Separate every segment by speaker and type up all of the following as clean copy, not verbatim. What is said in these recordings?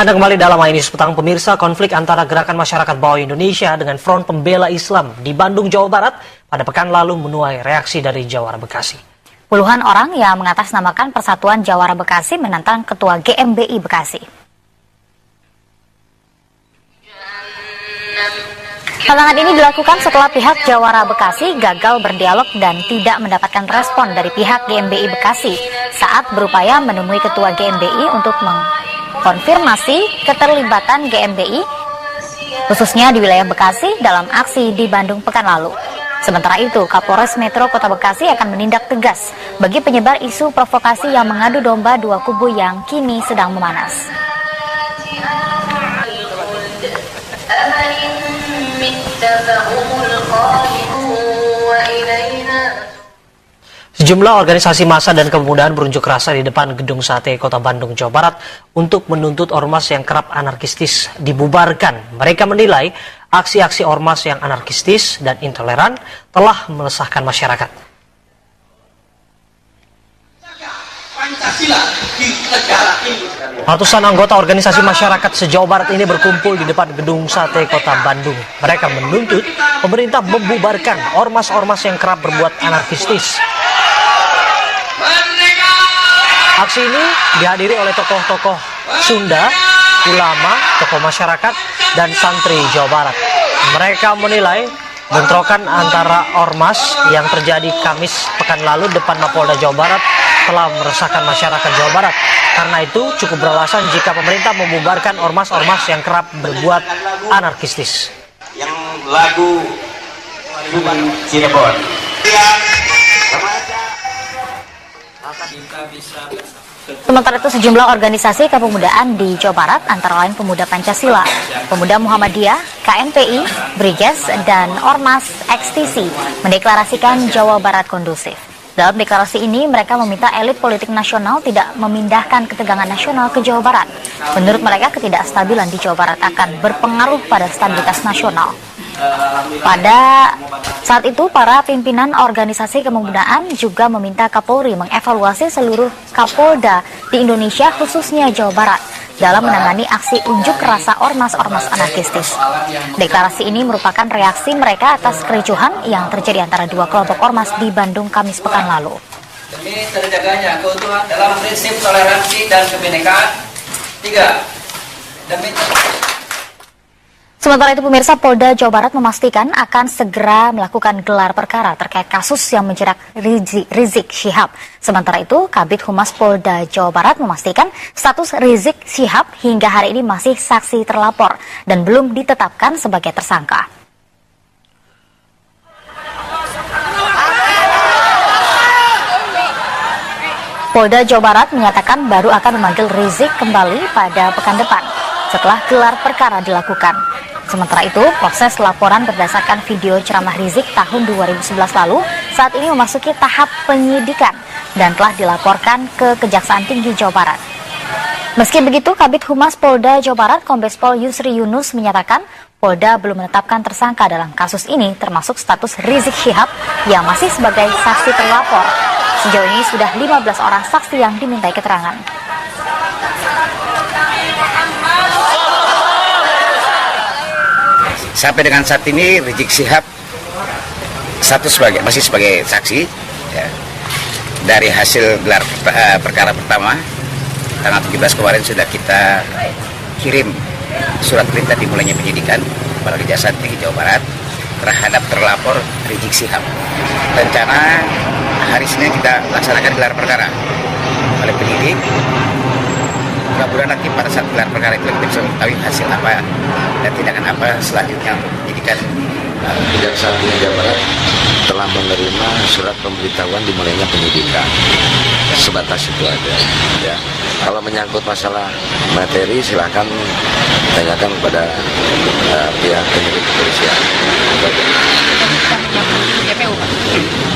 Speaker 1: Anda kembali dalam Ini Petang pemirsa. Konflik antara Gerakan Masyarakat Bawah Indonesia dengan Front Pembela Islam di Bandung, Jawa Barat pada pekan lalu menuai reaksi dari Jawara Bekasi.
Speaker 2: Puluhan orang yang mengatasnamakan Persatuan Jawara Bekasi menantang Ketua GMBI Bekasi. Tantangan ini dilakukan setelah pihak Jawara Bekasi gagal berdialog dan tidak mendapatkan respon dari pihak GMBI Bekasi saat berupaya menemui Ketua GMBI untuk mengkonfirmasi keterlibatan GMBI khususnya di wilayah Bekasi dalam aksi di Bandung pekan lalu. Sementara itu, Kapolres Metro Kota Bekasi akan menindak tegas bagi penyebar isu provokasi yang mengadu domba dua kubu yang kini sedang memanas.
Speaker 1: Sejumlah organisasi massa dan kepemudaan berunjuk rasa di depan Gedung Sate Kota Bandung, Jawa Barat untuk menuntut ormas yang kerap anarkistis dibubarkan. Mereka menilai aksi-aksi ormas yang anarkistis dan intoleran telah meresahkan masyarakat. Ratusan anggota organisasi masyarakat se-Jawa Barat ini berkumpul di depan Gedung Sate Kota Bandung. Mereka menuntut pemerintah membubarkan ormas-ormas yang kerap berbuat anarkistis. Aksi ini dihadiri oleh tokoh-tokoh Sunda, ulama, tokoh masyarakat, dan santri Jawa Barat. Mereka menilai bentrokan antara ormas yang terjadi Kamis pekan lalu depan Mapolda Jawa Barat telah meresahkan masyarakat Jawa Barat. Karena itu cukup beralasan jika pemerintah membubarkan ormas-ormas yang kerap berbuat anarkistis.
Speaker 3: Yang lagu Cirebon.
Speaker 2: Sementara itu sejumlah organisasi kepemudaan di Jawa Barat antara lain Pemuda Pancasila, Pemuda Muhammadiyah, KNPI, Briges, dan Ormas XTC mendeklarasikan Jawa Barat kondusif. Dalam deklarasi ini mereka meminta elit politik nasional tidak memindahkan ketegangan nasional ke Jawa Barat. Menurut mereka ketidakstabilan di Jawa Barat akan berpengaruh pada stabilitas nasional. Pada saat itu, para pimpinan organisasi kepemudaan juga meminta Kapolri mengevaluasi seluruh Kapolda di Indonesia, khususnya Jawa Barat, dalam menangani aksi unjuk rasa ormas-ormas anarkistis. Deklarasi ini merupakan reaksi mereka atas kericuhan yang terjadi antara dua kelompok ormas di Bandung Kamis pekan lalu.
Speaker 4: Demi terjaganya keutuhan dalam prinsip toleransi dan kebinekaan. 3. Demi
Speaker 2: Sementara itu pemirsa, Polda Jawa Barat memastikan akan segera melakukan gelar perkara terkait kasus yang menjerat Rizik Syihab. Sementara itu, Kabid Humas Polda Jawa Barat memastikan status Rizik Syihab hingga hari ini masih saksi terlapor dan belum ditetapkan sebagai tersangka. Polda Jawa Barat menyatakan baru akan memanggil Rizik kembali pada pekan depan setelah gelar perkara dilakukan. Sementara itu, proses laporan berdasarkan video ceramah Rizik tahun 2011 lalu saat ini memasuki tahap penyidikan dan telah dilaporkan ke Kejaksaan Tinggi Jawa Barat. Meski begitu, Kabid Humas Polda Jawa Barat Kombes Pol Yusri Yunus menyatakan Polda belum menetapkan tersangka dalam kasus ini, termasuk status Rizik Syihab yang masih sebagai saksi terlapor. Sejauh ini sudah 15 orang saksi yang dimintai keterangan.
Speaker 3: Sampai dengan saat ini Rizik Syihab masih sebagai saksi ya. Dari hasil gelar perkara pertama tanggal 17 kemarin sudah kita kirim surat perintah dimulainya penyidikan kepada Kejaksaan Tinggi Jawa Barat terhadap terlapor Rizik Syihab. Rencana hari Senin kita laksanakan gelar perkara oleh penyidik. Mudah-mudahan nanti pada saat gelar perkara itu kita bisa mengetahui hasil apa dan tindakan apa selanjutnya untuk penyidikan.
Speaker 5: Kejaksaan Tinggi Jawa Barat telah menerima surat pemberitahuan dimulainya penyidikan. Sebatas itu aja. Ya. Kalau menyangkut masalah materi, silakan tanyakan kepada pihak penyidik kepolisian.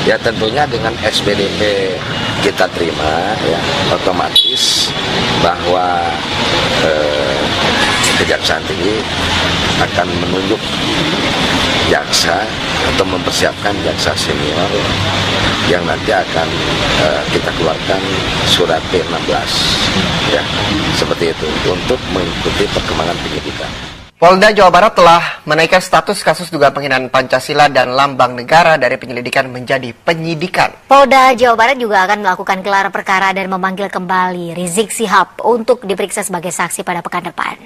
Speaker 5: Ya tentunya dengan SPDP kita terima, ya otomatis bahwa Kejaksaan Tinggi akan menunjuk jaksa atau mempersiapkan jaksa senior yang nanti akan kita keluarkan surat P16 ya, seperti itu untuk mengikuti perkembangan penyidikan.
Speaker 6: Polda Jawa Barat telah menaikkan status kasus dugaan penghinaan Pancasila dan lambang negara dari penyelidikan menjadi penyidikan.
Speaker 2: Polda Jawa Barat juga akan melakukan gelar perkara dan memanggil kembali Rizik Syihab untuk diperiksa sebagai saksi pada pekan depan.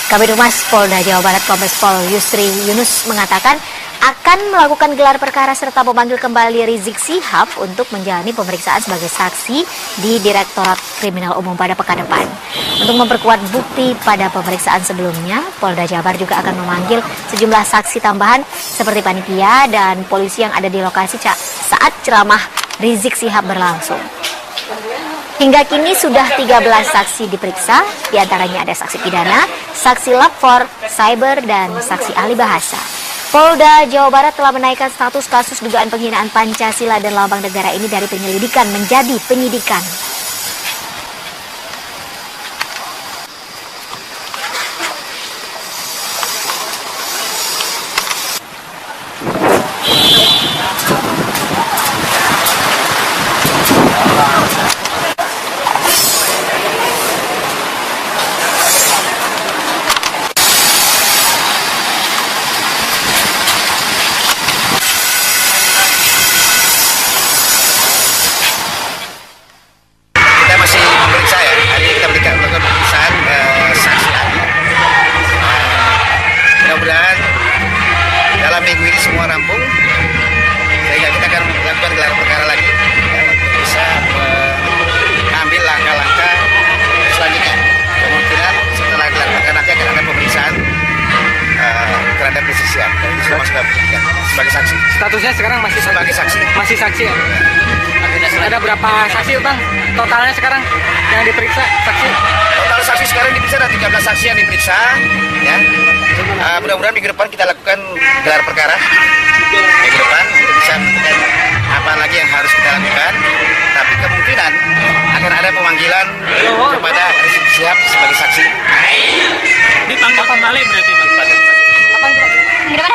Speaker 2: Kabid Humas Polda Jawa Barat Kombes Pol Yusri Yunus mengatakan akan melakukan gelar perkara serta memanggil kembali Rizik Syihab untuk menjalani pemeriksaan sebagai saksi di Direktorat Kriminal Umum pada pekan depan. Untuk memperkuat bukti pada pemeriksaan sebelumnya, Polda Jabar juga akan memanggil sejumlah saksi tambahan seperti panitia dan polisi yang ada di lokasi saat ceramah Rizik Syihab berlangsung. Hingga kini sudah 13 saksi diperiksa, diantaranya ada saksi pidana, saksi lapor, cyber, dan saksi ahli bahasa. Polda Jawa Barat telah menaikkan status kasus dugaan penghinaan Pancasila dan lambang negara ini dari penyelidikan menjadi penyidikan.
Speaker 3: Mudah-mudahan dalam minggu ini semua rampung, sehingga kita akan melakukan gelar perkara lagi untuk bisa mengambil langkah-langkah selanjutnya. Kemungkinan setelah gelar perkara nanti akan ada pemeriksaan terhadap Rizik Syihab dan itu masuk dalam penyidikan sebagai saksi.
Speaker 7: Statusnya sekarang masih
Speaker 3: Sebagai saksi.
Speaker 7: Masih saksi ya? Ada berapa saksi Bang? Totalnya sekarang yang diperiksa saksi?
Speaker 3: Total saksi sekarang diperiksa ada 13 saksi yang diperiksa ya. Mudah-mudahan minggu depan kita lakukan gelar perkara minggu depan untuk bisa menentukan apa lagi yang harus kita lakukan. Tapi kemungkinan akan ada pemanggilan kepada Rizik Syihab sebagai saksi.
Speaker 7: Dipanggil kembali berarti Bang?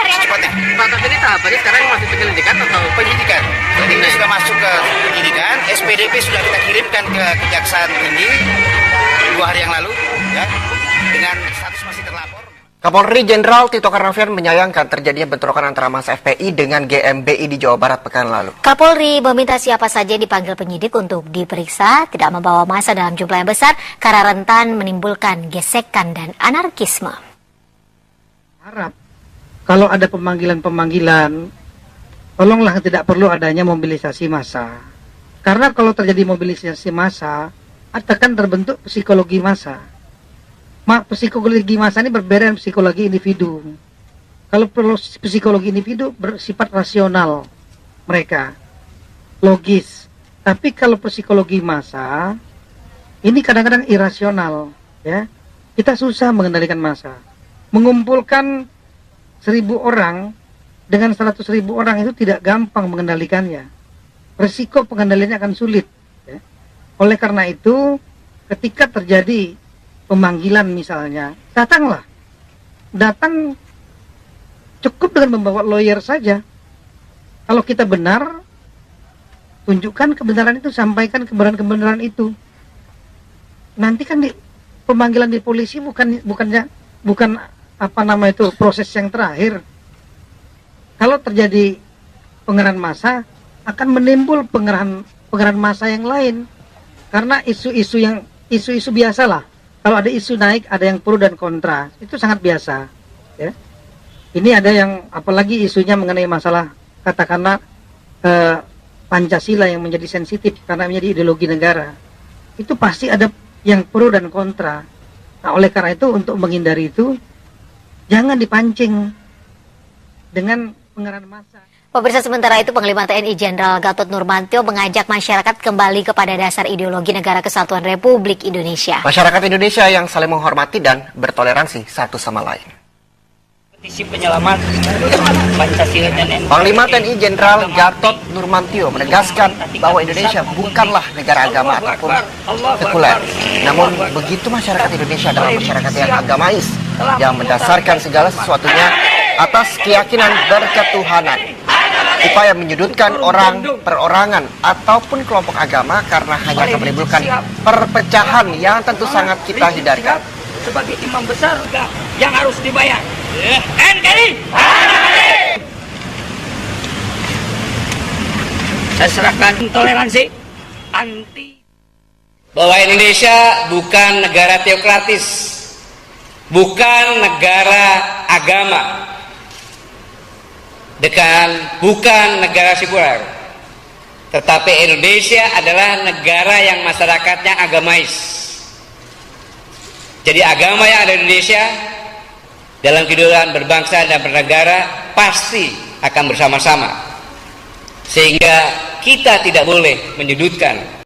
Speaker 3: Secepatnya.
Speaker 7: Pak, tapi ini tahapannya sekarang masih penyelidikan atau
Speaker 3: Penyidikan. Jadi ini sudah masuk ke penyidikan. SPDP sudah kita kirimkan ke Kejaksaan Tinggi 2 hari yang lalu ya, dengan status masih terlapor.
Speaker 6: Kapolri Jenderal Tito Karnavian menyayangkan terjadinya bentrokan antara massa FPI dengan GMBI di Jawa Barat pekan lalu.
Speaker 2: Kapolri meminta siapa saja yang dipanggil penyidik untuk diperiksa tidak membawa massa dalam jumlah yang besar karena rentan menimbulkan gesekan dan anarkisme.
Speaker 8: Harap kalau ada pemanggilan-pemanggilan, tolonglah tidak perlu adanya mobilisasi massa. Karena kalau terjadi mobilisasi massa, akan terbentuk psikologi massa. Psikologi massa ini berbeda dengan psikologi individu. Kalau psikologi individu bersifat rasional mereka, logis. Tapi kalau psikologi massa, ini kadang-kadang irasional. Ya, kita susah mengendalikan massa. Mengumpulkan 1.000 orang dengan 100.000 orang itu tidak gampang mengendalikannya. Resiko pengendaliannya akan sulit. Ya. Oleh karena itu, ketika terjadi pemanggilan misalnya, datanglah. Datang cukup dengan membawa lawyer saja. Kalau kita benar, tunjukkan kebenaran itu, sampaikan kebenaran itu. Nanti kan pemanggilan di polisi bukan proses yang terakhir. Kalau terjadi pengerahan massa, akan menimbul pengerahan massa yang lain. Karena isu-isu biasalah. Kalau ada isu naik, ada yang pro dan kontra. Itu sangat biasa. Ya. Ini ada yang, apalagi isunya mengenai masalah, katakanlah Pancasila yang menjadi sensitif karena menjadi ideologi negara. Itu pasti ada yang pro dan kontra. Nah, oleh karena itu, untuk menghindari itu, jangan dipancing dengan pengerahan massa.
Speaker 2: Pemirsa, sementara itu Panglima TNI Jenderal Gatot Nurmantio mengajak masyarakat kembali kepada dasar ideologi Negara Kesatuan Republik Indonesia.
Speaker 6: Masyarakat Indonesia yang saling menghormati dan bertoleransi satu sama lain.
Speaker 4: Misi penyelamat Pancasila dan NKRI.
Speaker 6: Panglima TNI Jenderal Gatot Nurmantio menegaskan bahwa Indonesia bukanlah negara agama ataupun sekuler. Namun begitu masyarakat Indonesia adalah masyarakat yang agamais, yang mendasarkan segala sesuatunya atas keyakinan berketuhanan. Upaya menyudutkan orang, perorangan, ataupun kelompok agama karena hanya akan menimbulkan perpecahan yang tentu sangat kita hindarkan.
Speaker 4: Sebagai imam besar yang harus dibayar. NKRI. Saya serahkan toleransi anti.
Speaker 9: Bahwa Indonesia bukan negara teokratis, bukan negara agama, bukan negara sekuler, tetapi Indonesia adalah negara yang masyarakatnya agamais. Jadi agama yang ada di Indonesia dalam kehidupan berbangsa dan bernegara pasti akan bersama-sama, sehingga kita tidak boleh menyudutkan